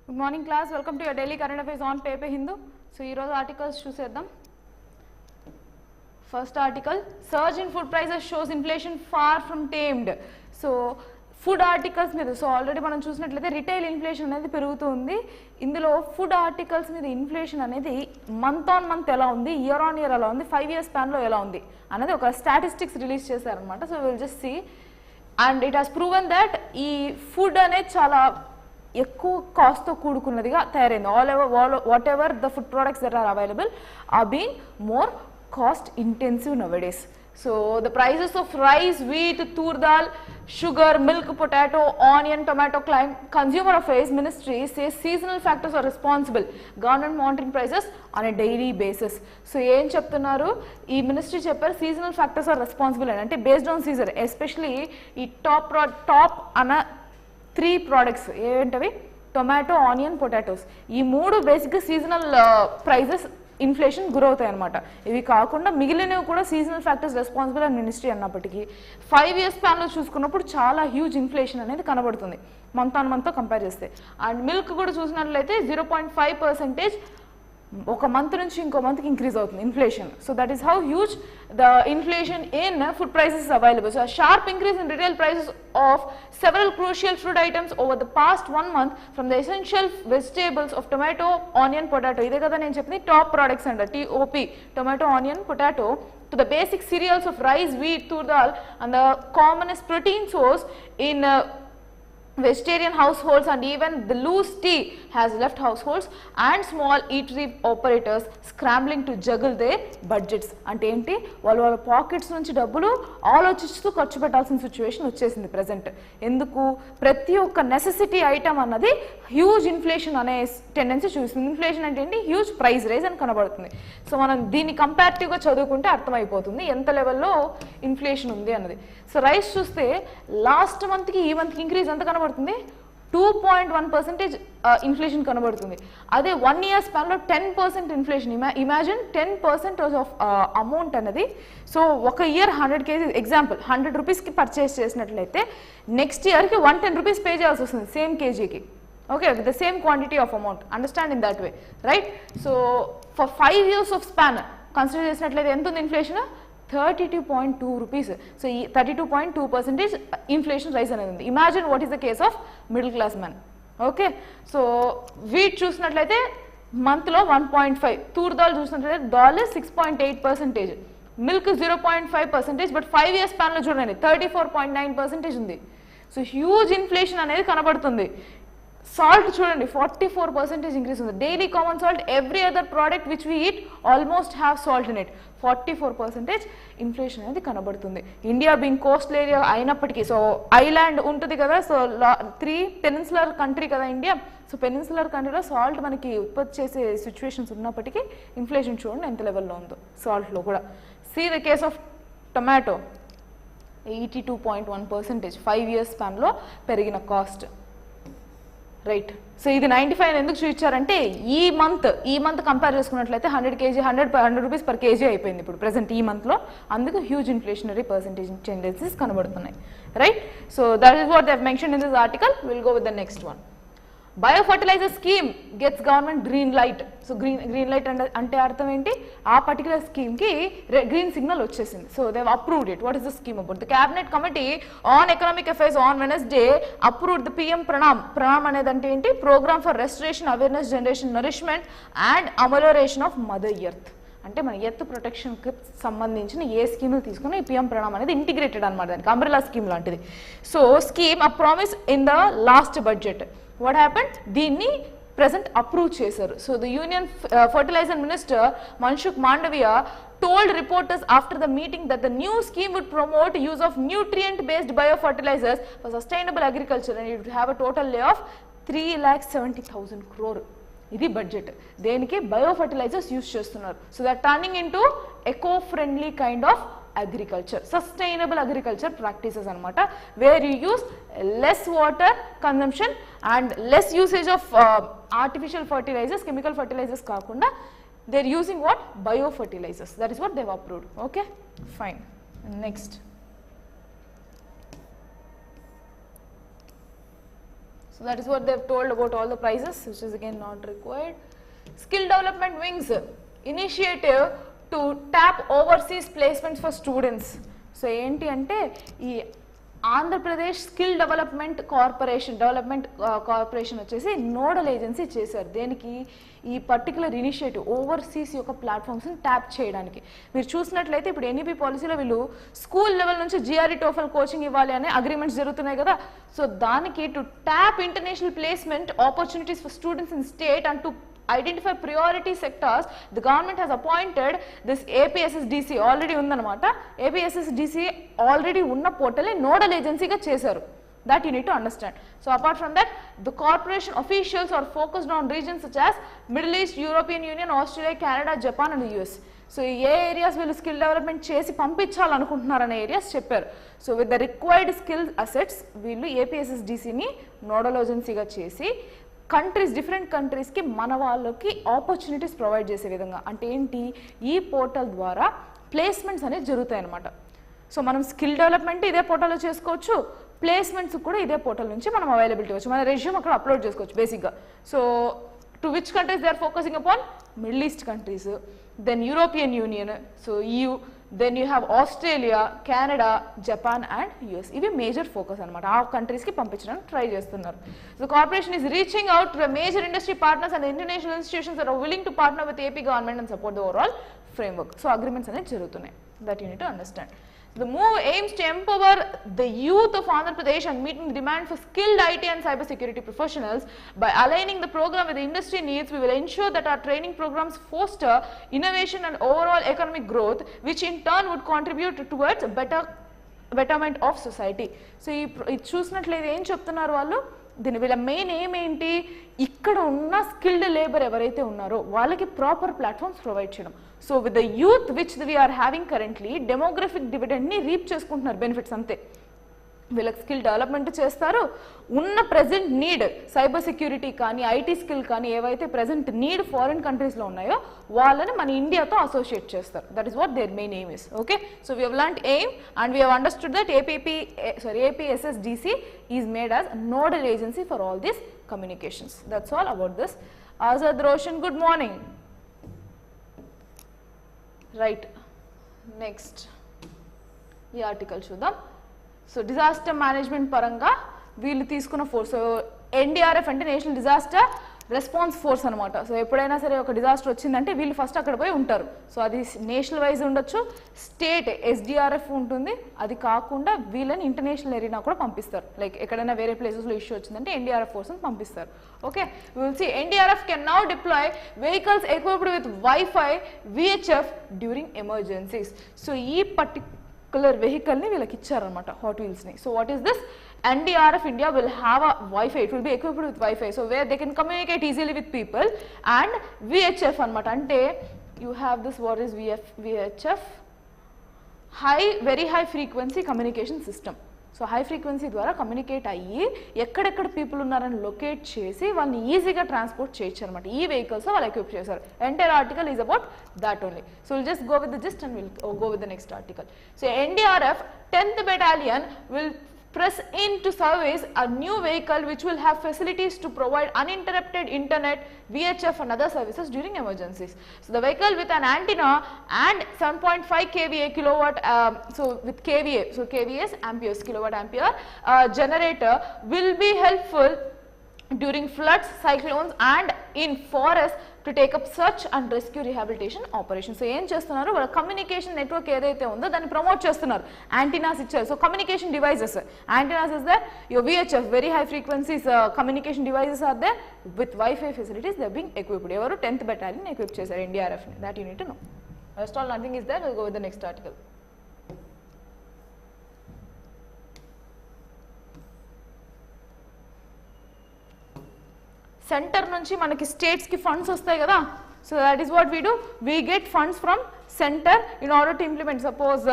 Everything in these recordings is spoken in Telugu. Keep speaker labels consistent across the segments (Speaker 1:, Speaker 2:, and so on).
Speaker 1: Good morning class, welcome to your daily current affairs on paper Hindu. So ee roju articles chuseddam. First article, surge in food prices shows inflation far from tamed. So food articles మీద సో ఆల్రెడీ మనం చూసినట్లయితే రిటైల్ ఇన్ఫ్లేషన్ అనేది పెరుగుతుంది. ఇందులో ఫుడ్ ఆర్టికల్స్ మీద ఇన్ఫ్లేషన్ అనేది మంత్ ఆన్ మంత్ ఎలా ఉంది, ఇయర్ ఆన్ ఇయర్ ఎలా ఉంది, 5 years స్పాన్లో ఎలా ఉంది అనేది ఒక స్టాటిస్టిక్స్ రిలీజ్ చేశారనమాట. So will just see and it has proven that ఈ ఫుడ్ అనేది చాలా ఎక్కువ కాస్ట్తో కూడుకున్నదిగా తయారైంది. Whatever the food products that are available are being more cost intensive nowadays. So the prices of rice, wheat, tur dal, sugar, milk, potato, onion, tomato climb. Consumer Affairs Ministry says seasonal factors are responsible. Government monitoring prices on a daily basis. So ఏం చెప్తున్నారు ఈ మినిస్ట్రీ చెప్పారు seasonal factors are responsible అంటే based on season, especially ఈ టాప్ అన్న 3 products ఏంటవి టొమాటో, ఆనియన్, పొటాటోస్. ఈ 3 బేసిక్గా సీజనల్ ప్రైజెస్ ఇన్ఫ్లేషన్ గురవుతాయి అనమాట. ఇవి కాకుండా మిగిలినవి కూడా సీజనల్ ఫ్యాక్టర్స్ రెస్పాన్సిబుల్ అని మినిస్ట్రీ అన్నప్పటికీ 5 years స్పాన్లో చూసుకున్నప్పుడు చాలా హ్యూజ్ ఇన్ఫ్లేషన్ అనేది కనబడుతుంది మంత్ ఆన్ మంత్తో కంపేర్ చేస్తే. అండ్ మిల్క్ కూడా చూసినట్లయితే 0.5% ఒక మంత్ నుంచి ఇంకో మంత్కి ఇంక్రీజ్ అవుతుంది inflation. So that is how huge the inflation in food prices available. So sharp increase in retail prices of several crucial food items over the past 1 month from the essential vegetables of tomato, onion, potato. ఇదే కదా నేను చెప్పింది టాప్ ప్రోడక్ట్స్ అంట, TOP, tomato, onion, potato, to the basic cereals of rice, wheat, tur dal, and the commonest protein source in vegetarian households, and even the loose tea has left households and small eatery operators scrambling to juggle their budgets. అంటే ఏంటి, వాళ్ళ పాకెట్స్ నుంచి డబ్బులు ఆలోచిస్తూ ఖర్చు పెట్టాల్సిన సిచ్యువేషన్ వచ్చేసింది ప్రజెంట్. ఎందుకు, ప్రతి ఒక్క నెసెసిటీ ఐటమ్ అన్నది హ్యూజ్ ఇన్ఫ్లేషన్ అనే టెండెన్సీ చూపిస్తుంది. ఇన్ఫ్లేషన్ అంటే ఏంటి, హ్యూజ్ ప్రైస్ రైజ్ అని కనబడుతుంది. సో మనం దీన్ని కంపారిటివ్గా చదువుకుంటే అర్థమైపోతుంది ఎంత లెవెల్లో ఇన్ఫ్లేషన్ ఉంది అన్నది. సో రైస్ చూస్తే లాస్ట్ మంత్కి ఈ మంత్కి ఇంక్రీజ్ ఎంత కనబడుతుంది, 2.1% ఇన్ఫ్లేషన్ కనబడుతుంది. అదే 1 year స్పాన్లో 10% inflation. Imagine 10% of amount అనేది. సో ఒక ఇయర్ 100 kg ఎగ్జాంపుల్ 100 rupeesకి పర్చేస్ చేసినట్లయితే నెక్స్ట్ ఇయర్కి 110 rupees పే చేయాల్సి వస్తుంది సేమ్ కేజీకి. Okay, with the same quantity of amount. Understand in that way, right? So for 5 years of span consider చేసినట్లయితే ఎంత ఉంది ఇన్ఫ్లేషన్, 32.2 rupees. సో ఈ 32.2% ఇన్ఫ్లేషన్ రైజ్ అనేది ఉంది. Imagine what is the case of middle class man. Okay, so wheat చూసినట్లయితే మంత్లో 1.5, తూర్ దాల్ చూసినట్లయితే దాల్ 6.8%, మిల్క్ 0.5%, బట్ 5 years స్పాన్లో చూడండి 34.9% ఉంది. సో హ్యూజ్ ఇన్ఫ్లేషన్ అనేది కనబడుతుంది. సాల్ట్ చూడండి 44% ఇంక్రీజ్ ఉంది. Daily common salt, every other product which we eat almost have salt in it. 44% inflation అనేది కనబడుతుంది. ఇండియా బీయింగ్ కోస్టల్ ఏరియా అయినప్పటికీ, సో ఐలాండ్ ఉంటుంది కదా, సో 3 పెనిన్సులర్ కంట్రీ కదా ఇండియా. సో పెనిన్సులర్ కంట్రీలో సాల్ట్ మనకి ఉత్పత్తి చేసే సిచ్యువేషన్స్ ఉన్నప్పటికీ ఇన్ఫ్లేషన్ చూడండి ఎంత లెవెల్లో ఉందో సాల్ట్లో కూడా. See the case of tomato 82.1% 5 years స్పాన్లో పెరిగిన కాస్ట్, రైట్? సో ఇది 95 ఎందుకు చూపించారంటే ఈ మంత్ కంపేర్ చేసుకున్నట్లయితే 100 rupees per kg అయిపోయింది ఇప్పుడు ప్రెసెంట్ ఈ మంత్లో. అందుకు హ్యూజ్ ఇన్ఫ్లేషనరీ పర్సెంటేజ్ టెండెన్సీస్ కనబడుతున్నాయి, right? So that is what they have mentioned in this article. Will go with the next one. Biofertilizer scheme gets government green light. So green light అంటే అర్థం ఏంటి, ఆ పర్టికులర్ స్కీమ్కి గ్రీన్ సిగ్నల్ వచ్చేసింది. So they have approved it. What is the scheme about? The cabinet committee on economic affairs on Wednesday approved the PM Pranam అనేది అంటే ఏంటి, programme for restoration, awareness generation, nourishment and amelioration of mother earth. అంటే మన ఎర్త్ ప్రొటెక్షన్కి సంబంధించిన ఏ స్కీములు తీసుకుని ఈ PM ప్రణామ్ అనేది ఇంటిగ్రేటెడ్ అనమాట, దానికి అంబ్రెలా స్కీమ్ లాంటిది. So scheme a promise in the last budget. What happened, దీన్ని present అప్రూవ్ చేశారు. So the union fertilizer minister Mansukh Mandaviya told reporters after the meeting that the new scheme would promote use of nutrient based biofertilizers for sustainable agriculture and it would have a total lay of 3,70,000 crore. ఇది బడ్జెట్. దేనికి, బయోఫర్టిలైజర్స్ యూజ్ చేస్తున్నారు. So that turning into eco friendly kind of agriculture, sustainable agriculture practices అనమాట, where you use less water consumption and less usage of artificial fertilizers, chemical fertilizers కాకుండా they are using what, biofertilizers. That is what they have approved. Okay, fine. Next, So that is what they have told about all the prizes, which is again not required. Skill development wings initiative to tap overseas placements for students. So enti ante ee Andhra Pradesh skill development corporation వచ్చేసి నోడల్ ఏజెన్సీ చేశారు. దేనికి? ఈ పర్టికులర్ ఇనిషియేటివ్ ఓవర్సీస్ యొక్క ప్లాట్ఫామ్స్ని ట్యాప్ చేయడానికి. మీరు చూసినట్లయితే ఇప్పుడు ఎన్ఈపీ పాలసీలో వీళ్ళు స్కూల్ లెవెల్ నుంచి జిఆర్ఈ టోఫల్ కోచింగ్ ఇవ్వాలి అనే అగ్రిమెంట్స్ జరుగుతున్నాయి కదా. సో దానికి to tap international placement opportunities for students in state and to identify priority sectors, the government has appointed this APPSC already ఉందన్నమాట. APPSC already ఉన్న పోర్టల్ నోడల్ ఏజెన్సీగా చేశారు. That you need to understand. So apart from that, the corporation officials are focused on regions such as Middle East, European Union, Australia, Canada, Japan and the US. So A areas వీళ్ళు స్కిల్ డెవలప్మెంట్ చేసి పంపించాలనుకుంటున్నారనే ఏరియాస్ చెప్పారు. So with the required skill assets వీళ్ళు APPSCని నోడల్ ఏజెన్సీగా చేసి కంట్రీస్ డిఫరెంట్ కంట్రీస్కి మన వాళ్ళకి ఆపర్చునిటీస్ ప్రొవైడ్ చేసే విధంగా. అంటే ఏంటి? ఈ పోర్టల్ ద్వారా ప్లేస్మెంట్స్ అనేవి జరుగుతాయి అన్నమాట. సో మనం స్కిల్ డెవలప్మెంట్ ఇదే పోర్టల్లో చేసుకోవచ్చు, ప్లేస్మెంట్స్ కూడా ఇదే పోర్టల్ నుంచి మనం అవైలబిలిటీ వచ్చు, మన రెజ్యూమ్ అక్కడ అప్లోడ్ చేసుకోవచ్చు బేసిక్గా. So to which countries they are focusing upon? Middle east countries, then European union, so EU, then you have Australia, Canada, Japan and US. ఇవి మేజర్ ఫోకస్ అనమాట. ఆ కంట్రీస్కి పంపించడానికి ట్రై చేస్తున్నారు. The corporation is reaching out to the major industry partners and the international institutions that are willing to partner with AP government and support the overall framework. So agreements అనేవి జరుగుతున్నాయి. That you need to understand. The move aims to empower the youth of Andhra Pradesh and meeting the demand for skilled IT and cyber security professionals. By aligning the program with the industry needs, we will ensure that our training programs foster innovation and overall economic growth, which in turn would contribute towards betterment of society. So ఇది చూసినట్లయితే ఏం చెప్తున్నారు వాళ్ళు? దీని వీళ్ళ మెయిన్ ఎయిమ్ ఏంటి? ఇక్కడ ఉన్న స్కిల్డ్ లేబర్ ఎవరైతే ఉన్నారో వాళ్ళకి ప్రాపర్ ప్లాట్ఫామ్స్ ప్రొవైడ్ చేయడం. So with the youth which we are having currently demographic డివిడెండ్ని రీప్ చేసుకుంటున్నారు బెనిఫిట్స్ అంతే. వీళ్ళకి స్కిల్ డెవలప్మెంట్ చేస్తారు, ఉన్న ప్రజెంట్ నీడ్ సైబర్ సెక్యూరిటీ కానీ ఐటీ స్కిల్ కానీ ఏవైతే ప్రజెంట్ నీడ్ ఫారిన్ కంట్రీస్లో ఉన్నాయో వాళ్ళని మన ఇండియాతో అసోసియేట్ చేస్తారు. That is what their main aim is. Okay, so we have learned aim and we have understood that APPSC is made as nodal agency for all these communications. That's all about this. Azad Roshan, good morning. Right, next ఈ ఆర్టికల్ చూద్దాం. సో డిజాస్టర్ మేనేజ్మెంట్ పరంగా వీళ్ళు తీసుకున్న ఫోర్స్. సో NDRF అంటే నేషనల్ డిజాస్టర్ రెస్పాన్స్ ఫోర్స్ అనమాట. సో ఎప్పుడైనా సరే ఒక డిజాస్టర్ వచ్చిందంటే వీళ్ళు ఫస్ట్ అక్కడ పోయి ఉంటారు. సో అది నేషనల్ వైజ్ ఉండొచ్చు, స్టేట్ SDRF ఉంటుంది, అది కాకుండా వీళ్ళని ఇంటర్నేషనల్ ఏరియా కూడా పంపిస్తారు. లైక్ ఎక్కడైనా వేరే ప్లేసెస్లో ఇష్యూ వచ్చిందంటే NDRF ఫోర్స్ని పంపిస్తారు. Okay, will see NDRF can now deploy vehicles equipped with wifi VHF during emergencies. So ఈ particular vehicle ni veelaki icharanamata, Hot Wheels ni. So what is this? NDRF India will have a Wi-Fi, it will be equipped with Wi-Fi, so where they can communicate easily with people. And VHF anamata, ante you have this, what is VHF? Very high frequency communication system. So high frequency ద్వారా కమ్యూనికేట్ అయ్యి ఎక్కడెక్కడ పీపుల్ ఉన్నారని లొకేట్ చేసి వాళ్ళని ఈజీగా ట్రాన్స్పోర్ట్ చేయొచ్చు అనమాట. ఈ వెహికల్స్ వాళ్ళు ఎక్విప్ చేశారు. Entire article is about that only. So will just go with the gist and will go with the next article. So NDRF 10th Battalion will press in to service a new vehicle which will have facilities to provide uninterrupted internet, VHF and other services during emergencies. So the vehicle with an antenna and 7.5 kVA kilowatt, so with kVA, so kVA is amperes, kilowatt ampere generator will be helpful during floods, cyclones and in forests to take up search and rescue rehabilitation operations. So ఏం చేస్తున్నారు, వాళ్ళ కమ్యూనికేషన్ నెట్వర్క్ ఏదైతే ఉందో దాన్ని ప్రమోట్ చేస్తున్నారు. యాంటీనాస్ ఇచ్చారు. So communication devices, antennas is there, your VHF very high frequencies communication devices are there with Wi-Fi facilities, they are being equipped. ఎవరు 10th Battalion equip చేశారు NDRF ని. that you need to know. Rest all nothing is there. We'll go with the next article. Centre నుంచి మనకి స్టేట్స్కి ఫండ్స్ వస్తాయి కదా. So that is what we do, we get funds from centre in order to implement. Suppose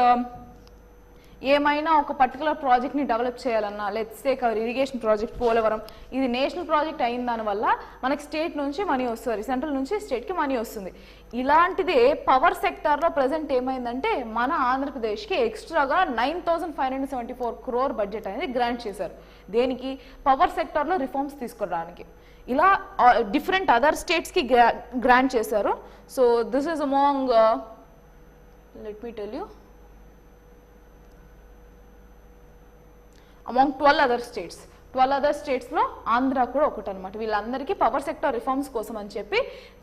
Speaker 1: ఏమైనా ఒక పర్టికులర్ ప్రాజెక్ట్ని డెవలప్ చేయాలన్నా, let's take our irrigation project Polavaram, ఇది నేషనల్ ప్రాజెక్ట్ అయిన దానివల్ల మనకి స్టేట్ నుంచి మనీ వస్తుంది, సెంట్రల్ నుంచి స్టేట్కి మనీ వస్తుంది. ఇలాంటిదే పవర్ సెక్టార్లో ప్రజెంట్ ఏమైందంటే మన ఆంధ్రప్రదేశ్కి ఎక్స్ట్రాగా 9,574 crore బడ్జెట్ అనేది గ్రాంట్ చేశారు. దేనికి? పవర్ సెక్టార్లో రిఫార్మ్స్ తీసుకోవడానికి. ఇలా డిఫరెంట్ అదర్ స్టేట్స్కి గ్రాంట్ చేశారు. So this is among let me tell you among 12 other states. 12 other స్టేట్స్లో ఆంధ్ర కూడా ఒకటి అనమాట. వీళ్ళందరికీ పవర్ సెక్టర్ రిఫార్మ్స్ కోసం అని చెప్పి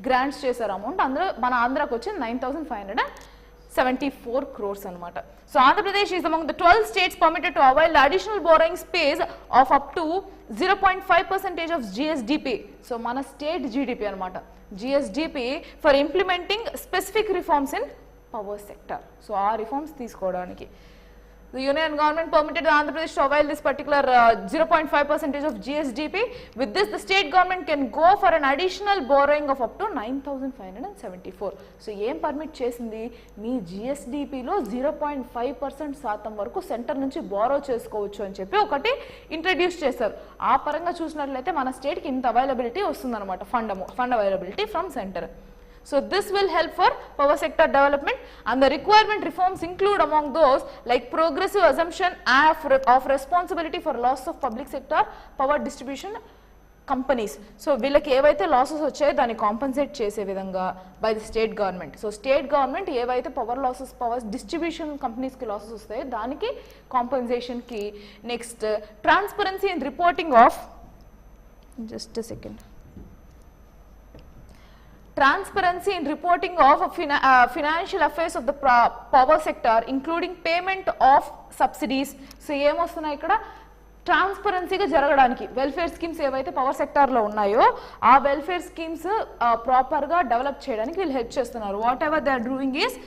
Speaker 1: గ్రాంట్స్ చేశారు అమౌంట్. అందులో మన ఆంధ్రాకి వచ్చింది 9,574 crores అనమాట. So Andhra Pradesh is among the 12 states permitted to avail the additional borrowing space of up to 0.5% of GSDP. So మన స్టేట్ జీడిపి అనమాట, GSDP for implementing specific reforms in power sector. So ఆ రిఫార్మ్స్ తీసుకోవడానికి the union government permitted the Andhra Pradesh to avail this particular 0.5% of GSDP. With this, the state government can go for an additional borrowing of up to 9,574. So, ఏం పర్మిట్ చేసింది? మీ GSDPలో 0.5% శాతం వరకు సెంటర్ నుంచి బారో చేసుకోవచ్చు అని చెప్పి ఒకటి ఇంట్రడ్యూస్ చేశారు. ఆ పరంగా చూసినట్లయితే మన స్టేట్కి ఇంత అవైలబిలిటీ వస్తుందన్నమాట, fund availability from centre. So this will help for power sector development, and the requirement reforms include among those like progressive assumption of responsibility for loss of public sector power distribution companies. So వీళ్ళకి ఏవైతే లాసెస్ వచ్చాయో దాన్ని కాంపన్సేట్ చేసే విధంగా by the state government. So state government ఏవైతే పవర్ డిస్ట్రిబ్యూషన్ కంపెనీస్కి లాసెస్ వస్తాయో దానికి కాంపన్సేషన్కి. Next transparency in reporting of just a second transparency in reporting of financial affairs of the power sector including payment of subsidies. So ఏమొస్తున్నాయి ఇక్కడ? ట్రాన్స్పరెన్సీగా జరగడానికి వెల్ఫేర్ స్కీమ్స్ ఏవైతే పవర్ సెక్టార్లో ఉన్నాయో ఆ వెల్ఫేర్ స్కీమ్స్ ప్రాపర్గా డెవలప్ చేయడానికి వీళ్ళు హెల్ప్ చేస్తున్నారు. Whatever they are doing is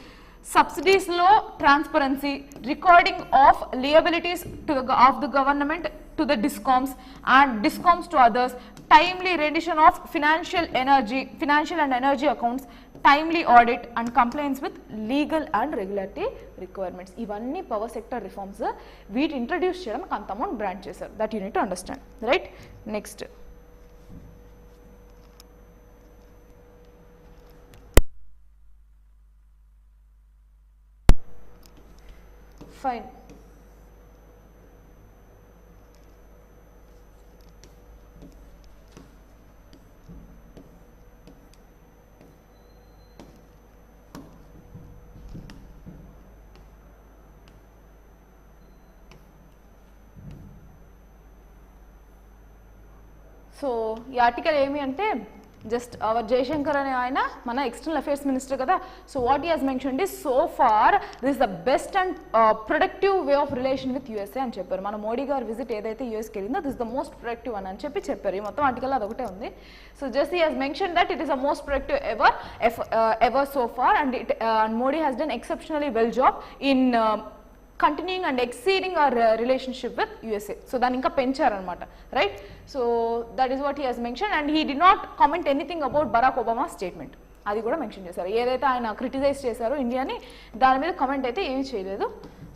Speaker 1: సబ్సిడీస్లో transparency, recording of liabilities of the government to the DISCOMs and DISCOMs to others, timely rendition of financial and energy accounts, timely audit and compliance with legal and regulatory requirements. ఇవన్నీ పవర్ సెక్టర్ రిఫార్మ్స్. వీటి ఇంట్రడ్యూస్ చేయడానికి అంత అమౌంట్ గ్రాంట్ చేశారు. That you need to understand, right? Next fine. So ఈ ఆర్టికల్ ఏమి అంటే జస్ట్ అవర్ జయశంకర్ అనే ఆయన మన ఎక్స్టర్నల్ అఫేర్స్ మినిస్టర్ కదా. So what he has mentioned is so far this is the best and productive way of relation with USA అని చెప్పారు. మన మోడీ గారు విజిట్ ఏదైతే యూఎస్కి వెళ్ళిందో దిస్ ద మోస్ట్ ప్రొడక్టివ్ అని చెప్పి చెప్పారు. ఈ మొత్తం ఆర్టికల్ అదొకటే ఉంది. So just he has mention that it is the most productive ever so far and Modi has done exceptionally well job in continuing and exceeding our relationship with USA. So దాన్ని ఇంకా పెంచారనమాట, రైట్? So that is what he has mention and he did not comment anything about Barack Obama statement. అది కూడా మెన్షన్ చేశారు. ఏదైతే ఆయన క్రిటిసైజ్ చేశారో ఇండియాని దాని మీద కామెంట్ అయితే ఏమీ చేయలేదు.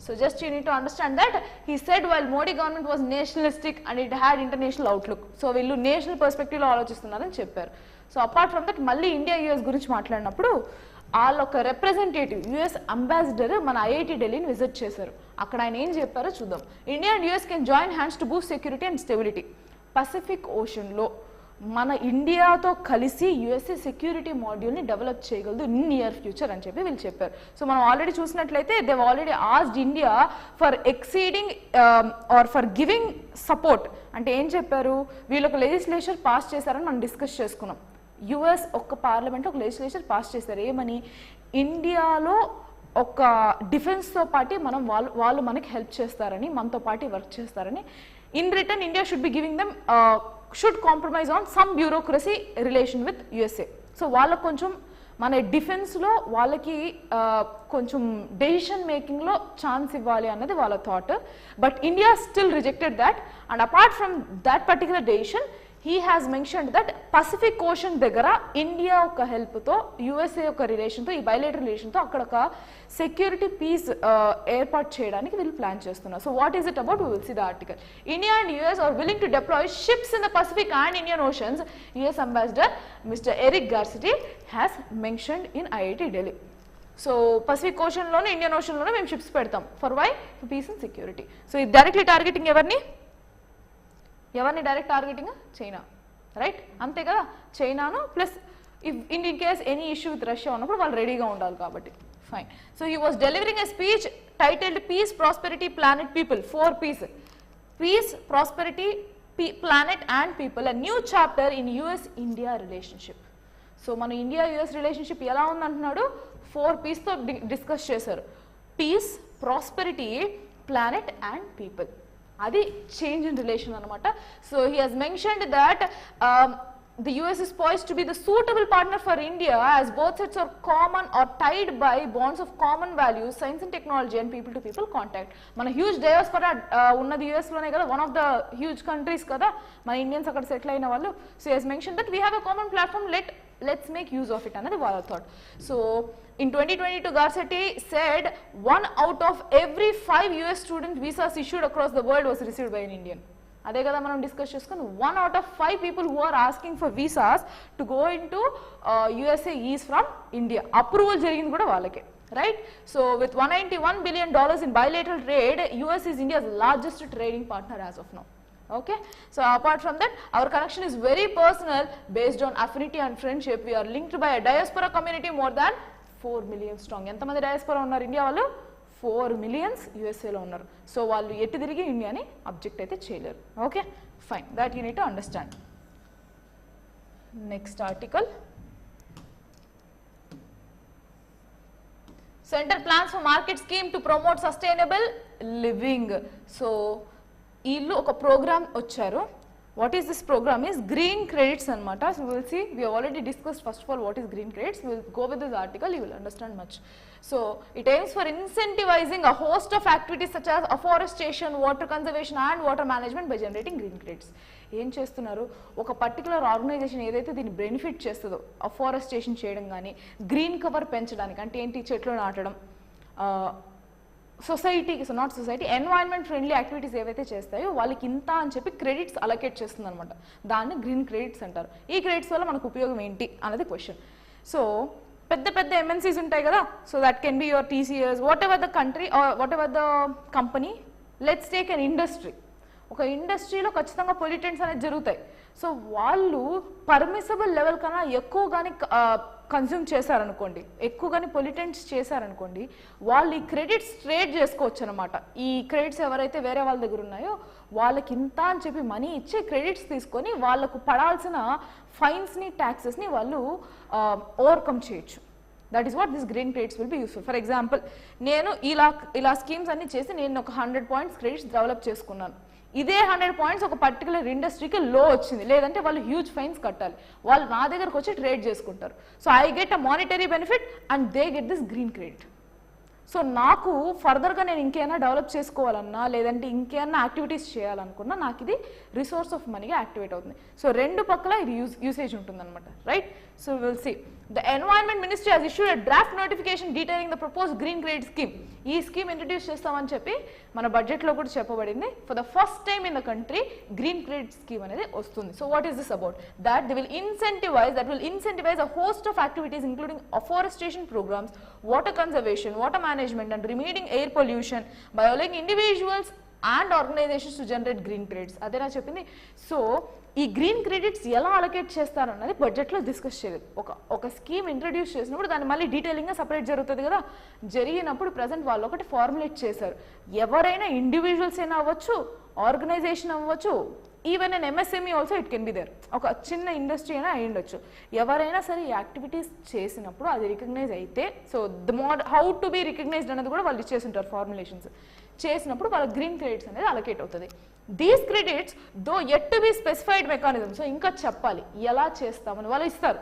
Speaker 1: So just you need to understand that he said while Modi government was nationalistic and it had international outlook. So వీళ్ళు నేషనల్ పర్స్పెక్టివ్లో ఆలోచిస్తున్నారని చెప్పారు. సో అపార్ట్ ఫ్రమ్ దట్ మళ్ళీ ఇండియా యూఎస్ గురించి మాట్లాడినప్పుడు వాళ్ళొక రిప్రజెంటేటివ్ యుఎస్ అంబాసిడర్ మన ఐఐటి ఢిల్లీని విజిట్ చేశారు. అక్కడ ఆయన ఏం చెప్పారో చూద్దాం. India and US can join hands to boost security and stability. Pacific ఓషన్లో మన ఇండియాతో కలిసి యుఎస్ఏ సెక్యూరిటీ మాడ్యూల్ని డెవలప్ చేయగలదు ఇన్ నియర్ ఫ్యూచర్ అని చెప్పి వీళ్ళు చెప్పారు. సో మనం ఆల్రెడీ చూసినట్లయితే they already asked India for exceeding or for giving support. అంటే ఏం చెప్పారు? వీళ్ళు ఒక లెజిస్లేచర్ పాస్ చేశారని మనం డిస్కస్ చేసుకున్నాం. యుఎస్ ఒక పార్లమెంట్ ఒక లెజిస్లేచర్ పాస్ చేశారు. ఏమని? ఇండియాలో ఒక డిఫెన్స్తో పాటు వాళ్ళు మనకి హెల్ప్ చేస్తారని, మనతో పాటు వర్క్ చేస్తారని. In return India should be giving them should compromise on some bureaucracy relation with USA. So వాళ్ళకు కొంచెం మన డిఫెన్స్లో వాళ్ళకి కొంచెం డెసిషన్ మేకింగ్లో ఛాన్స్ ఇవ్వాలి అన్నది వాళ్ళ thought. But India still rejected that and apart from that particular decision he has mentioned that Pacific Ocean దగ్గర ఇండియా యొక్క హెల్ప్తో యుఎస్ఏ యొక్క రిలేషన్తో ఈ బైలేటరల్ రిలేషన్తో అక్కడ ఒక సెక్యూరిటీ పీస్ ఏర్పాటు చేయడానికి వీళ్ళు ప్లాన్ చేస్తున్నారు. So what is it about? We will see the article. India and US are willing to deploy ships in the Pacific and Indian oceans, US ambassador mister Eric Garcetti has mentioned in IIT Delhi. So Pacific ఓషన్లోనే ఇండియన్ ఓషన్లోనే మేము షిప్స్ పెడతాం. For why? For peace and security. So ఇది డైరెక్ట్లీ టార్గెటింగ్ ఎవరిని డైరెక్ట్ టార్గెటింగ్? China, right? అంతే కదా, చైనాను plus in case any issue with Russia ఉన్నప్పుడు వాళ్ళు రెడీగా ఉండాలి కాబట్టి. Fine. So he was delivering a speech titled peace, prosperity, planet, people. 4 P's: peace, prosperity, planet and people, a new chapter in US India relationship. So మన ఇండియా యుఎస్ రిలేషన్షిప్ ఎలా ఉందంటున్నాడు? 4 పీస్తో డిస్కస్ చేశారు. Peace, prosperity, planet and people. అది చేంజ్ ఇన్ రిలేషన్ అనమాట. So he has mentioned that the US is poised to be the suitable partner for India as both sets are common or tied by bonds of common values, science and technology and people to people contact. మన హ్యూజ్ డయాస్పోరా ఉన్నది US లోనే కదా, one of the huge countries కదా మన ఇండియన్స్ అక్కడ సెటిల్ అయిన వాళ్ళు. So he has mention that we have a common platform, let's make use of it అన్నది వాళ్ళ thought. So in 2022 Garcetti said 1 out of every 5 US student visas issued across the world was received by an Indian. అదే కదా మనం డిస్కస్ చేసుకుని 1 out of 5 people who are asking for visas to go into USA is from India. Approval జరిగింది కూడా వాళ్ళకే, right? So with $191 billion in bilateral trade, US is India's largest trading partner as of now. Okay, so apart from that, our connection is very personal based on affinity and friendship. We are linked by a diaspora community more than 4 million strong. ఎంతమంది డయాస్పోరా ఉన్నారు ఇండియా వాళ్ళు? 4 millions యూఎస్ఏలో ఉన్నారు. సో వాళ్ళు ఎటు తిరిగి ఇండియాని అబ్జెక్ట్ అయితే చేయలేరు. Okay, fine, that you need to understand. Next article, centre plans for market scheme to promote sustainable living. So వీళ్ళు ఒక ప్రోగ్రామ్ వచ్చారు. What is this program? Is green credits anamata. So we will see, we have already discussed first of all what is green credits. We will go with this article, you will understand much. So it aims for incentivizing a host of activities such as afforestation, water conservation and water management by generating green credits. ఏం చేస్తున్నారు, ఒక పర్టికులర్ ఆర్గనైజేషన్ ఏదైతే దీన్ని బెనిఫిట్ చేస్తుందో, అఫారెస్టేషన్ చేయడం కానీ, గ్రీన్ కవర్ పెంచడానికి అంటే ఏంటి, చెట్లు నాటడం, సొసైటీకి, so not society, environment friendly activities ఏవైతే చేస్తాయో వాళ్ళకి ఇంత అని చెప్పి క్రెడిట్స్ అలొకేట్ చేస్తుంది అనమాట. దాన్ని గ్రీన్ క్రెడిట్స్ అంటారు. ఈ క్రెడిట్స్ వల్ల మనకు ఉపయోగం ఏంటి అనేది క్వశ్చన్. సో పెద్ద పెద్ద ఎంఎన్సీస్ ఉంటాయి కదా, so that can be your TCS, what ever the country, what ever the company. Let's take an industry. ఒక ఇండస్ట్రీలో ఖచ్చితంగా పొల్యూటెంట్స్ అనేది జరుగుతాయి. సో వాళ్ళు పర్మిసబుల్ లెవెల్ కన్నా ఎక్కువ కానీ కన్జ్యూమ్ చేశారనుకోండి, ఎక్కువ కానీ పొల్యూటెంట్స్ చేశారనుకోండి, వాళ్ళు ఈ క్రెడిట్స్ ట్రేడ్ చేసుకోవచ్చు అనమాట. ఈ క్రెడిట్స్ ఎవరైతే వేరే వాళ్ళ దగ్గర ఉన్నాయో వాళ్ళకి ఇంత అని చెప్పి మనీ ఇచ్చి క్రెడిట్స్ తీసుకొని వాళ్ళకు పడాల్సిన ఫైన్స్ని, ట్యాక్సెస్ని వాళ్ళు ఓవర్కమ్ చేయొచ్చు. That is what this green credits will be useful. For example, నేను ఇలా స్కీమ్స్ అన్ని చేసి నేను ఒక 100 points క్రెడిట్స్ డెవలప్ చేసుకున్నాను. ఇదే 100 points ఒక పర్టికులర్ ఇండస్ట్రీకి లో వచ్చింది, లేదంటే వాళ్ళు హ్యూజ్ ఫైన్స్ కట్టాలి. వాళ్ళు నా దగ్గరకు వచ్చి ట్రేడ్ చేసుకుంటారు. So I get a monetary benefit and they get this green credit. So నాకు ఫర్దర్గా నేను ఇంకేమైనా డెవలప్ చేసుకోవాలన్నా, లేదంటే ఇంకేమైనా యాక్టివిటీస్ చేయాలనుకున్నా నాకు ఇది రిసోర్స్ ఆఫ్ మనీగా యాక్టివేట్ అవుతుంది. సో రెండు పక్కల ఇది యూసేజ్ ఉంటుందన్నమాట, right? So will see. The Environment Ministry has issued a draft notification detailing the proposed green credit scheme. ఈ స్కీమ్ ఇంట్రడ్యూస్ చేస్తామని చెప్పి మన బడ్జెట్లో కూడా చెప్పబడింది. For the first time in the country green credit scheme అనేది వస్తుంది. So what is this about? That they will incentivize a host of activities including afforestation programs, water conservation, water management and remedying air pollution by allowing individuals and organizations to generate green credits. అదేనా చెప్పింది. సో ఈ గ్రీన్ క్రెడిట్స్ ఎలా అలొకేట్ చేస్తారన్నది బడ్జెట్లో డిస్కస్ చేయలేదు. ఒక స్కీమ్ ఇంట్రడ్యూస్ చేసినప్పుడు దాన్ని మళ్ళీ డీటెయిలింగ్గా సపరేట్ జరుగుతుంది కదా. జరిగినప్పుడు ప్రజెంట్ వాళ్ళు ఒకటి ఫార్ములేట్ చేశారు. ఎవరైనా ఇండివిజువల్స్ అయినా అవ్వచ్చు, ఆర్గనైజేషన్ అవ్వచ్చు, even an MSME also it can be there. ఒక చిన్న ఇండస్ట్రీ అయినా అయి ఉండొచ్చు. ఎవరైనా సరే ఈ యాక్టివిటీస్ చేసినప్పుడు అది రికగ్నైజ్ అయితే, so how to be recognised అనేది కూడా వాళ్ళు ఇచ్చేసి ఉంటారు ఫార్ములేషన్స్. చేసినప్పుడు వాళ్ళ గ్రీన్ క్రెడిట్స్ అనేది అలొకేట్ అవుతుంది. These credits though yet to be specified mechanism. So ఇంకా చెప్పాలి ఎలా చేస్తామని వాళ్ళు ఇస్తారు.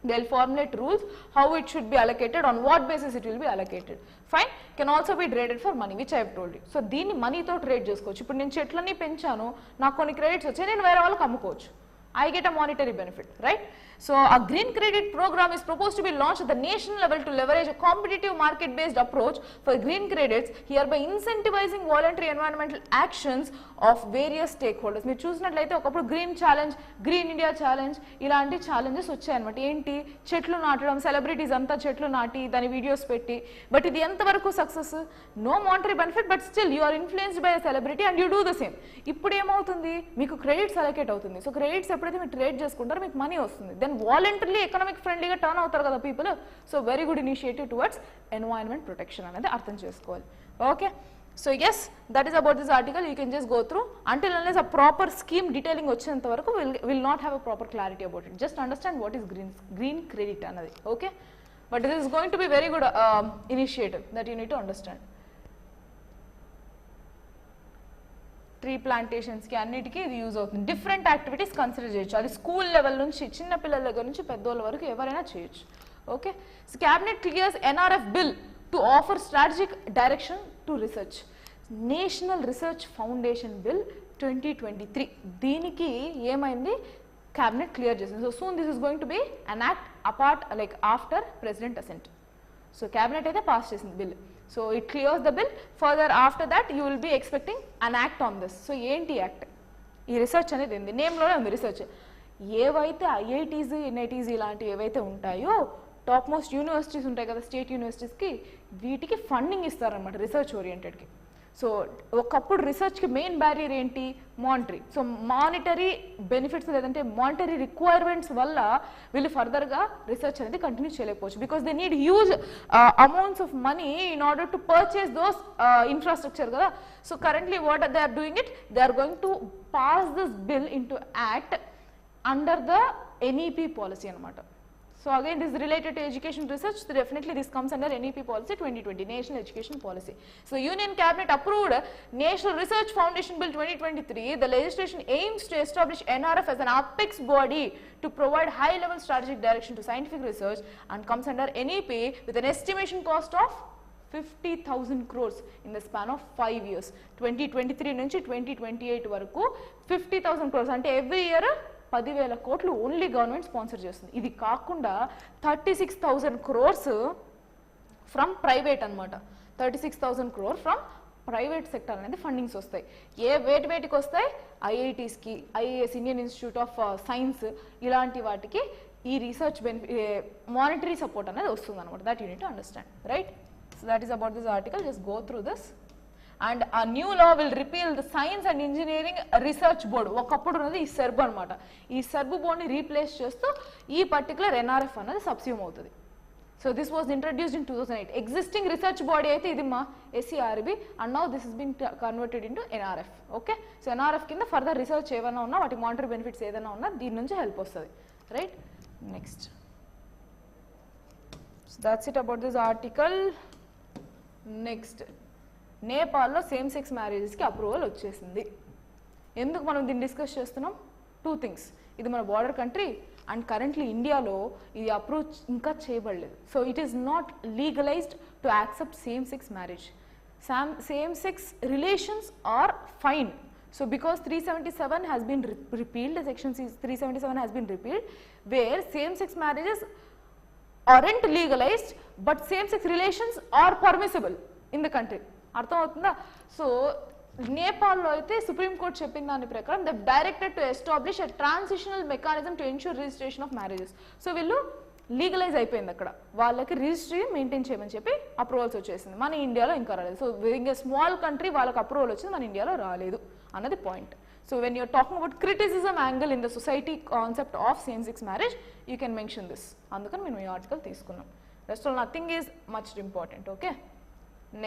Speaker 1: They will formulate rules how it should be allocated, on what basis it will be allocated. Fine, can also be traded for money, which I have told you. So దీన్ని మనీతో ట్రేడ్ చేసుకోవచ్చు. ఇప్పుడు నేను చెట్లన్నీ పెంచాను, నాకు కొన్ని క్రెడిట్స్ వచ్చాయి, నేను వేరే వాళ్ళకి అమ్ముకోవచ్చు. I get a monetary benefit, right? So a green credit program is proposed to be launched at the national level to leverage a competitive market-based approach for green credits, hereby incentivizing voluntary environmental actions of various stakeholders. మీరు చూసినట్లయితే ఒకప్పుడు green challenge, green India challenge ఇలాంటి ఛాలెంజెస్ వచ్చాయన్నమాట. ఏంటి, చెట్లు నాటడం, సెలబ్రిటీస్ అంతా చెట్లు నాటి దాని వీడియోస్ పెట్టి. బట్ ఇది ఎంతవరకు success? No monetary benefit, but still you are influenced by a celebrity and you do the same. ఇప్పుడు ఏమవుతుంది, మీకు క్రెడిట్స్ అలొకేట్ అవుతుంది. సో క్రెడిట్స్ ఎప్పుడైతే మీరు ట్రేడ్ చేసుకుంటారో మీకు మనీ వస్తుంది. దెన్ వాలంటరీలీ ఎకనామిక్ ఫ్రెండ్లీగా టర్న్ అవుతారు కదా people. So very good initiative towards environment protection అనేది అర్థం చేసుకోవాలి. Okay, so yes, that is about this article. You can just go through until unless a proper scheme detailing వచ్చేంత వరకు will not have a proper clarity about it. Just understand what is green credit అన్నది. Okay, but this is going to be very good initiative that you need to understand. Tree ప్లాంటేషన్స్కి అన్నిటికీ ఇది యూజ్ అవుతుంది. డిఫరెంట్ యాక్టివిటీస్ కన్సిడర్ చేయొచ్చు. అది స్కూల్ లెవెల్ నుంచి చిన్న పిల్లల దగ్గర నుంచి పెద్దోళ్ళ వరకు ఎవరైనా చేయొచ్చు. Okay, so cabinet clears NRF bill to offer strategic direction to research. National research foundation bill 2023 దీనికి ఏమైంది, క్యాబినెట్ క్లియర్ చేసింది. So soon this is going to be an act apart like after president assigned. So cabinet అయితే పాస్ చేసింది bill. So it clears the bill. Further after that you will be expecting an act on this. So ఏంటి యాక్ట్, ఈ రీసెర్చ్ అనేది ఉంది, నేమ్లోనే ఉంది రీసెర్చ్. ఏవైతే IITs, NITs ఇలాంటివి ఏవైతే ఉంటాయో టాప్ మోస్ట్ యూనివర్సిటీస్ ఉంటాయి కదా స్టేట్ యూనివర్సిటీస్కి, వీటికి ఫండింగ్ ఇస్తారనమాట రీసెర్చ్ ఓరియంటెడ్కి. సో ఒకప్పుడు రీసెర్చ్కి మెయిన్ బ్యారియర్ ఏంటి, మానిటరీ. సో మానిటరీ బెనిఫిట్స్ లేదంటే మానిటరీ రిక్వైర్మెంట్స్ వల్ల వీళ్ళు ఫర్దర్గా రీసెర్చ్ అనేది కంటిన్యూ చేయలేకపోవచ్చు. Because they need huge amounts of money in order to purchase those infrastructure కదా. So currently what they are doing it, they are going to pass this bill into act under the NEP policy అనమాట. So again, this is related to education research. So definitely this comes under NEP policy 2020, National Education Policy. So Union Cabinet approved National Research Foundation Bill 2023. The legislation aims to establish NRF as an apex body to provide high-level strategic direction to scientific research and comes under NEP with an estimation cost of 50,000 crores in the span of 5 years. 2023 నుంచి 2028 వరకు 50,000 crores అంటే every year 10,000 కోట్లు ఓన్లీ గవర్నమెంట్ స్పాన్సర్ చేస్తుంది. ఇది కాకుండా 36,000 crores ఫ్రమ్ ప్రైవేట్ అనమాట. 36,000 crore ఫ్రమ్ ప్రైవేట్ సెక్టర్ అనేది ఫండింగ్స్ వస్తాయి. వేటికి వస్తాయి, IITస్కి, IAS Indian Institute of Science ఇలాంటి వాటికి ఈ రీసెర్చ్ మానిటరీ సపోర్ట్ అనేది వస్తుంది అనమాట. That you need to understand, right? So that is about this article. Just go through this. And ఆ new law will repeal the science and engineering research board. ఒకప్పుడు ఉన్నది ఈ సెర్బ్ అనమాట. ఈ సెర్బ్ బోర్డుని రీప్లేస్ చేస్తూ ఈ పర్టికులర్ NRF అనేది సబ్స్యూమ్ అవుతుంది. So this was introduced in 2008. Existing research body అయితే ఇది మా SCRB and now this is been converted into NRF. Okay, so NRF కింద ఫర్దర్ రీసెర్చ్ ఏమైనా ఉన్నా, వాటి మానిటరీ బెనిఫిట్స్ ఏదైనా ఉన్నా దీని నుంచి హెల్ప్ వస్తుంది, right? Next, so that's it about this article. Next, నేపాల్లో సేమ్ సెక్స్ మ్యారేజెస్కి అప్రూవల్ వచ్చేసింది. ఎందుకు మనం దీన్ని డిస్కస్ చేస్తున్నాం? 2 things. ఇది మన బార్డర్ కంట్రీ అండ్ కరెంట్లీ ఇండియాలో ఇది అప్రూవ్ ఇంకా చేయబడలేదు. So it is not legalised to accept same sex marriage. Same sex relations are fine. So because 377 has been repealed, section 377 has been repealed, where same sex marriages aren't legalized but same sex relations are permissible in the country. అర్థం అవుతుందా? సో నేపాల్లో అయితే సుప్రీం కోర్ట్ చెప్పిన దాని ప్రకారం the directed to establish a transitional mechanism to ensure registration of marriages. So వీళ్ళు లీగలైజ్ అయిపోయింది, అక్కడ వాళ్ళకి రిజిస్ట్రీ మెయింటైన్ చేయమని చెప్పి అప్రూవల్స్ వచ్చేసింది. మన ఇండియాలో ఇంకా రాలేదు. సో ఇంకా స్మాల్ కంట్రీ వాళ్ళకి అప్రూవల్ వచ్చింది, మన ఇండియాలో రాలేదు అన్నది point. So when you're talking about criticism angle in the society concept of same sex marriage you can mention this. అందుకని మేము ఈ ఆర్టికల్ తీసుకున్నాం. Rest all nothing is much important. Okay,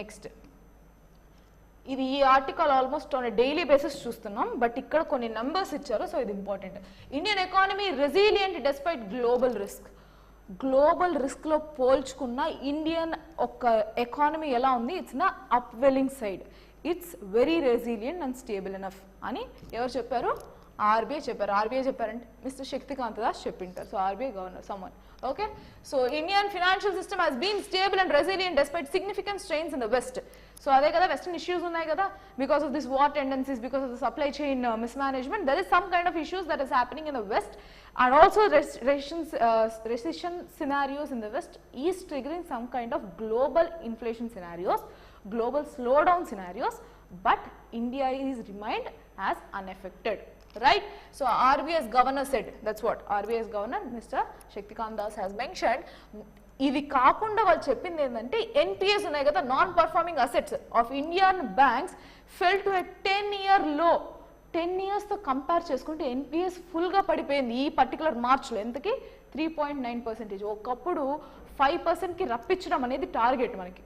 Speaker 1: next, ఇది ఈ article almost on daily basis చూస్తున్నాం, బట్ ఇక్కడ కొన్ని నెంబర్స్ ఇచ్చారు. సో ఇది important. Indian economy resilient despite global risk. Global రిస్క్లో పోల్చుకున్న ఇండియన్ ఒక ఎకానమీ ఎలా ఉంది? ఇట్స్ నా అప్వెల్లింగ్ side. It's very resilient and stable enough అని ఎవరు చెప్పారు? ఆర్బీఐ చెప్పారు. ఆర్బీఐ చెప్పారంటే మిస్టర్ శక్తికాంత దాస్ చెప్పింటారు. సో ఆర్బీఐ గవర్నర్ సమ్మన్. Okay, so Indian financial system has been stable and resilient despite significant strains in the west. So అదే కదా వెస్టర్న్ ఇష్యూస్ ఉన్నాయి కదా, because of this war tendencies, because of the supply chain mismanagement, there is some kind of issues that is happening in the west, and also recession scenarios in the west is triggering some kind of global inflation scenarios, global slowdown scenarios, but India is remained as unaffected, right? So RBI's governor said, that's what RBI's governor Mr. Shaktikant Das has mentioned. ఇవి కాకుండా వాళ్ళు చెప్పింది ఏంటంటే ఎన్పిఎస్ ఉన్నాయి కదా, non performing assets of Indian banks fell to a 10-year low. 10 yearsతో కంపేర్ చేసుకుంటే ఎన్పిఎస్ ఫుల్గా పడిపోయింది ఈ పర్టికులర్ మార్చ్లో. ఎంతకి? 3.9%. ఒకప్పుడు 5%కి రప్పించడం అనేది టార్గెట్ మనకి,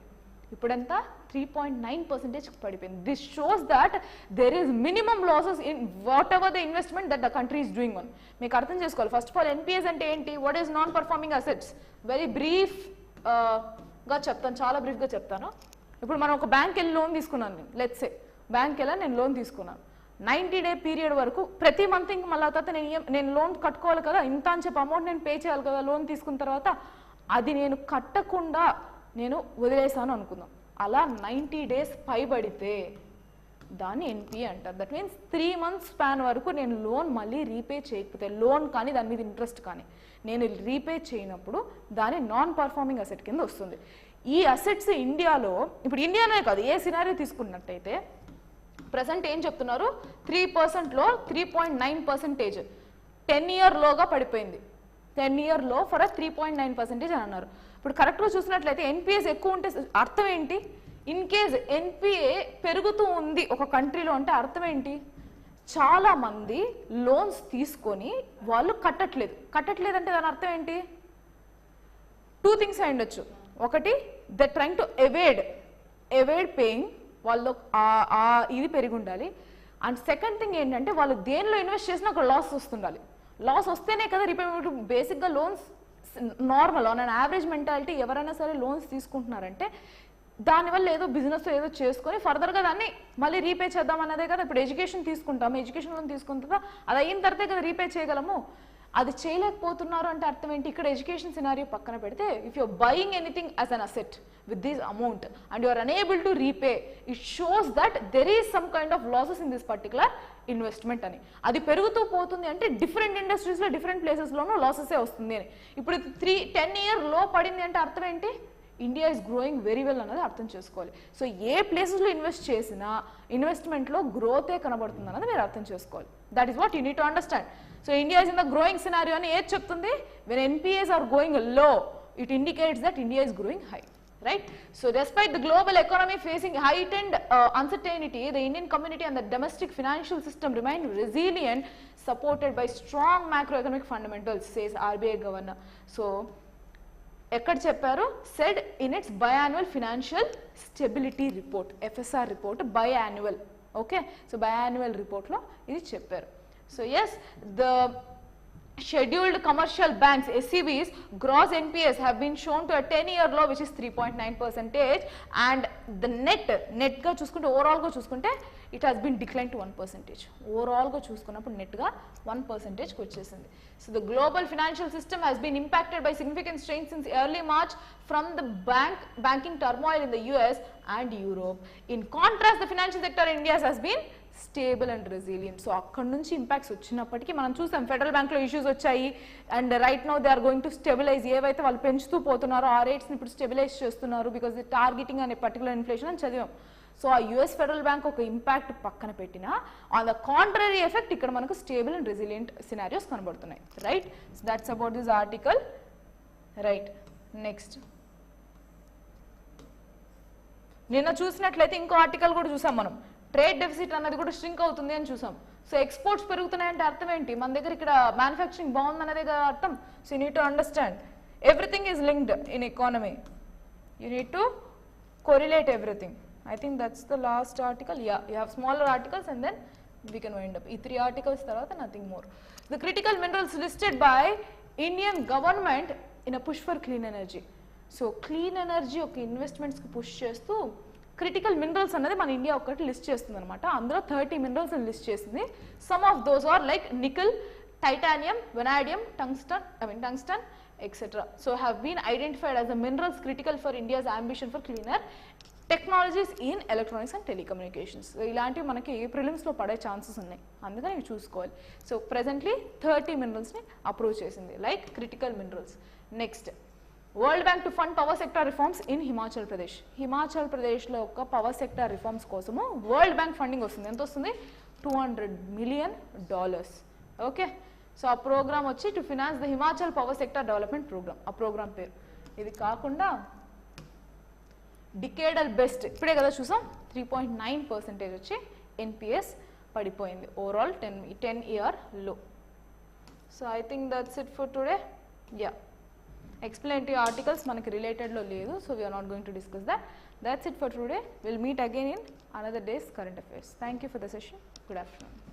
Speaker 1: ఇప్పుడంత 3.9% పడిపోయింది. This shows that there is minimum losses in what ever the investment that the country is doing on. మీకు అర్థం చేసుకోవాలి. ఫస్ట్ ఆఫ్ ఆల్ ఎన్పిఎస్ అంటే ఏంటి, what is non performing assets? Very బ్రీఫ్గా చెప్తాను, చాలా బ్రీఫ్గా చెప్తాను. ఇప్పుడు మనం ఒక బ్యాంక్ వెళ్ళి లోన్ తీసుకున్నాను, నేను లెట్స్ సే బ్యాంక్ వెళ్ళి నేను లోన్ తీసుకున్నాను. 90-day పీరియడ్ వరకు ప్రతి మంత్ ఇంక మళ్ళీ తర్వాత నేను లోన్ కట్టుకోవాలి కదా, ఇంత అని చెప్పి అమౌంట్ నేను పే చేయాలి కదా లోన్ తీసుకున్న తర్వాత. అది నేను కట్టకుండా నేను వదిలేసాను అనుకుందాం. అలా 90 days పైబడితే దాన్ని ఎన్పిఏ అంటారు. దట్ మీన్స్ 3 months స్పాన్ వరకు నేను లోన్ మళ్ళీ రీపే చేయకపోతే, లోన్ కానీ దాని మీద ఇంట్రెస్ట్ కానీ నేను రీపే చేయనప్పుడు దాన్ని నాన్ పర్ఫార్మింగ్ అసెట్ కింద వస్తుంది. ఈ అసెట్స్ ఇండియాలో, ఇప్పుడు ఇండియానే కాదు ఏ సినారియో తీసుకున్నట్టయితే ప్రజెంట్ ఏం చెప్తున్నారు, 3%లో 3.9% 10-year లోగా పడిపోయింది. 10-year లో ఫర్ 3.9% అని అన్నారు. ఇప్పుడు కరెక్ట్గా చూసినట్లయితే ఎన్పిఎస్ ఎక్కువ ఉంటే అర్థం ఏంటి? ఇన్ కేస్ ఎన్పిఏ పెరుగుతూ ఉంది ఒక కంట్రీలో అంటే అర్థం ఏంటి? చాలా మంది లోన్స్ తీసుకొని వాళ్ళు కట్టట్లేదు అంటే దాని అర్థం ఏంటి? 2 things అయి ఉండొచ్చు. ఒకటి, they trying to evade paying, వాళ్ళు ఇది పెరిగి ఉండాలి. అండ్ సెకండ్ థింగ్ ఏంటంటే వాళ్ళు దేనిలో ఇన్వెస్ట్ చేసినా ఒక లాస్ వస్తుండాలి. లాస్ వస్తేనే కదా రీపేమెంట్. బేసిక్గా loans normal on an average mentality ఎవరైనా సరే లోన్స్ తీసుకుంటున్నారంటే దానివల్ల ఏదో బిజినెస్ ఏదో చేసుకొని ఫర్దర్గా దాన్ని మళ్ళీ రీపే చేద్దాం అన్నదే కదా. ఇప్పుడు ఎడ్యుకేషన్ తీసుకుంటాము, ఎడ్యుకేషన్ లోన్ తీసుకుంటుందా, అది అయిన తర్వాతే కదా రీపే చేయగలము. అది చేయలేకపోతున్నారు అంటే అర్థం ఏంటి? ఇక్కడ ఎడ్యుకేషన్ సినారియో పక్కన పెడితే, if you're buying anything as an asset with this amount and you are unable to repay, it shows that there is some kind of losses in this particular investment అని. అది పెరుగుతూ పోతుంది అంటే డిఫరెంట్ ఇండస్ట్రీస్లో డిఫరెంట్ ప్లేసెస్లోనూ లాసెసే వస్తుంది అని. ఇప్పుడు 10-year లో పడింది అంటే అర్థం ఏంటి? India is growing very well అన్నది అర్థం చేసుకోవాలి. సో ఏ ప్లేసెస్లో ఇన్వెస్ట్ చేసినా ఇన్వెస్ట్మెంట్లో గ్రోతే కనబడుతుంది అన్నది మీరు అర్థం చేసుకోవాలి. That is what you need to understand. So India is in the growing scenario అని ఏది చెప్తుంది? వెన్ ఎన్పిఎస్ ఆర్ గోయింగ్ లో, it indicates that India is growing high. Right? So despite the global economy facing heightened uncertainty, the Indian community and the domestic financial system remain resilient, supported by strong macroeconomic fundamentals, says RBI governor. So ekkada chepparu, said in its biannual financial stability report, FSR report, biannual. Okay, so biannual report lo idi chepparu. So yes, the scheduled commercial banks SCBs gross NPAs have been shown to a 10-year low which is 3.9% and the net ga chuskunte overall ga chuskunte it has been declined to 1%. overall ga chuskunnappudu net ga 1% ku vachesindi. So the global financial system has been impacted by significant strain since early March from the banking turmoil in the US and Europe. In contrast, the financial sector in India has been stable and resilient. So అక్కడ నుంచి ఇంపాక్ట్స్ వచ్చినప్పటికీ మనం చూసాం ఫెడరల్ బ్యాంక్లో ఇష్యూస్ వచ్చాయి and right now they are going to stabilise. ఏవైతే వాళ్ళు పెంచుతూ పోతున్నారో ఆ రేట్స్ని ఇప్పుడు స్టెబిలైజ్ చేస్తున్నారు బికాస్ ది టార్గెటింగ్ అనే పర్టికులర్ ఇన్ఫ్లేషన్ అని చదివాం. సో ఆ యుఎస్ ఫెడరల్ బ్యాంక్ ఒక ఇంపాక్ట్ పక్కన పెట్టినా ఆన్ ద కాంట్రరీ ఎఫెక్ట్ ఇక్కడ మనకు స్టేబుల్ అండ్ రెసిలియంట్ సినారియోస్ కనబడుతున్నాయి. Right, so that's about this article. Right, next నిన్న చూసినట్లయితే ఇంకో ఆర్టికల్ కూడా చూసాం మనం, ట్రేడ్ డెఫిసిట్ అన్నది కూడా స్ట్రింక్ అవుతుంది అని చూసాం. సో ఎక్స్పోర్ట్స్ పెరుగుతున్నాయంటే అర్థం ఏంటి? మన దగ్గర ఇక్కడ మ్యానుఫ్యాక్చరింగ్ బాగుంది అనేది అర్థం. So you need to understand everything is linked in economy. You need to correlate everything. I think that's the last article. Yeah, you have smaller articles and then we can wind up. ఈ 3 articles తర్వాత nothing more. The critical minerals listed by Indian government in a push for clean energy. So clean energy ఒక ఇన్వెస్ట్మెంట్స్కి పుష్ చేస్తూ క్రిటికల్ మినరల్స్ అనేది మన ఇండియా ఒకటి లిస్ట్ చేస్తుంది అనమాట. అందులో 30 మినరల్స్ అని లిస్ట్ చేసింది. Some of those are like nickel, titanium, vanadium, tungsten, etc. So have been identified as the minerals critical for India's ambition for cleaner technologies in electronics and telecommunications. So ఇలాంటివి మనకి ప్రిలిమ్స్ లో పడే ఛాన్సెస్ ఉన్నాయి, అందుకని ఇవి చూసుకోవాలి. సో ప్రెసెంట్లీ 30 మినరల్స్ ని అప్రూవ్ చేసింది like critical minerals. Next, world bank to fund power sector reforms in Himachal Pradesh. Himachal ప్రదేశ్లో ఒక పవర్ సెక్టర్ రిఫార్మ్స్ కోసము వరల్డ్ బ్యాంక్ ఫండింగ్ వస్తుంది. ఎంత వస్తుంది? $200 million. ఓకే, సో ఆ ప్రోగ్రామ్ వచ్చి to finance the Himachal power sector development programme, ఆ ప్రోగ్రామ్ పేరు. ఇది కాకుండా డికేడల్ బెస్ట్ ఇప్పుడే కదా చూసాం, 3.9% వచ్చి ఎన్పిఎస్ పడిపోయింది ఓవరాల్ 10-year లో. So I think that's it for today. Yeah, explanatory articles మనకి రిలేటెడ్లో లేదు, so we're not going to discuss that. That's it for today. We'll meet again in another day's current affairs. Thank you for the session. Good afternoon.